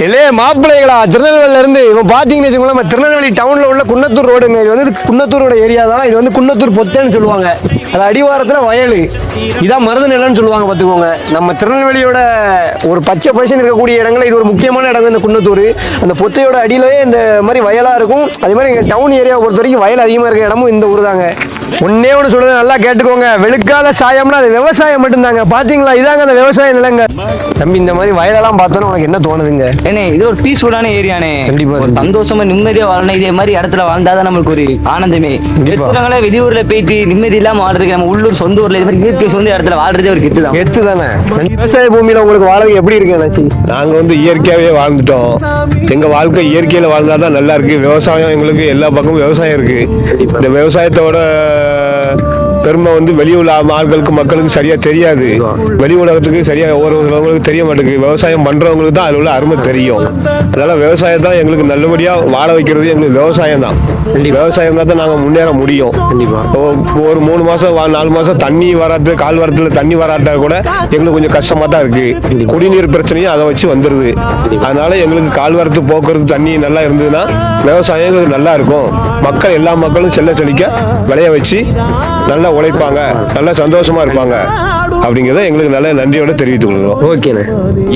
இல்லையே மாப்பிள்ளைகளா, திருநெல்வேலியில இருந்து இப்போ பார்த்தீங்கன்னு வச்சுக்கோங்களேன், நம்ம திருநெல்வேலி டவுனில் உள்ள குன்னத்தூர் ரோடுங்க. இது வந்து குன்னத்தூரோட ஏரியா தான். இது வந்து குன்னத்தூர் பொத்தேன்னு சொல்லுவாங்க. அது அடிவாரத்தில் வயல், இதான் மருது நிலம்னு சொல்லுவாங்க. பார்த்துக்கோங்க, நம்ம திருநெல்வேலியோட ஒரு பச்சை பசன் இருக்கக்கூடிய இடங்கள் இது ஒரு முக்கியமான இடம். இந்த குன்னத்தூர் அந்த பொத்தையோட அடியிலேயே இந்த மாதிரி வயலாக இருக்கும். அதே மாதிரி எங்கள் டவுன் ஏரியாவை பொறுத்த வரைக்கும் வயல் அதிகமாக இருக்க இடமும் இந்த ஊர் தாங்க. ஒன்னே ஒன்று சொல்றது நல்லா கேட்டுக்கோங்க, வெளுக்காத சாயம்னா அது விவசாயம் மட்டும்தாங்க. பாத்தீங்களா, இதாங்க அந்த விவசாய நிலங்க. தம்பி, இந்த மாதிரி வயலெல்லாம் பார்த்தோன்னா உனக்கு என்ன தோணுதுங்க? ஏனே, இது ஒரு பீஸ்ஃபுல்லான ஏரியானே. கண்டிப்பா ஒரு சந்தோஷமா நிம்மதியா வாழணும். இதே மாதிரி இடத்துல வாழ்ந்தாதான் நம்மளுக்கு ஒரு ஆனந்தமே. எடுத்துறாங்களே வெளியூர்ல போயிட்டு நிம்மதி இல்லாம வாழ்றதுக்கு நம்ம உள்ளூர் சொந்த ஊர்ல இது மாதிரி இயற்கை சொந்த இடத்துல வாழ்றதே ஒரு கெத்து தான். கெத்து தானே. விவசாய பூமியில உங்களுக்கு வாழ்க்கை எப்படி இருக்கு அண்ணாச்சி? நாங்க வந்து இயற்கையாவே வாழ்ந்துட்டோம். எங்க வாழ்க்கை இயற்கையில வாழ்ந்தாதான் நல்லா இருக்கு. விவசாயம் எங்களுக்கு எல்லா பக்கமும் விவசாயம் இருக்கு. இந்த விவசாயத்தோட பெருமை வந்து வெளியுள்ள ஆட்களுக்கு மக்களுக்கு சரியா தெரியாது. வெளி உலகத்துக்கு சரியா ஒவ்வொருவங்களுக்கு தெரிய மாட்டேங்குது. விவசாயம் பண்றவங்களுக்கு தான் அதுல உள்ள அருமை தெரியும். அதனால விவசாயம் தான் எங்களுக்கு நல்லபடியா வாழ வைக்கிறது. எங்களுக்கு விவசாயம் தான். விவசாயம் தான் நாங்க முன்னேற முடியும். ஒரு 3 மாசம் 4 மாசம் தண்ணி வராது, கால் வரத்துல தண்ணி வராட்டா கூட எங்களுக்கு கொஞ்சம் கஷ்டமா தான் இருக்கு. குடிநீர் பிரச்சனையும் அதை வச்சு வந்துருது. அதனால எங்களுக்கு கால் வரத்து போக்குவரத்து தண்ணி நல்லா இருந்ததுன்னா விவசாயம் நல்லா இருக்கும். மக்கள் எல்லா மக்களும் செல்ல செழிக்க விளைய வச்சு நல்லா உழைப்பாங்க, நல்லா சந்தோஷமா இருப்பாங்க. அப்படிங்கிறத எங்களுக்கு நல்ல நன்றியோட தெரிவித்துக் கொள்கிறோம். ஓகேண்ணே.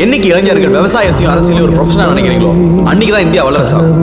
என்னைக்கு இளைஞர்கள் விவசாயத்தையும் அரசியலையும் ஒரு ப்ரொஃபஷனல் நினைக்கிறீங்களோ அன்னைக்குதான் இந்தியா வல்லரசு ஆகும்.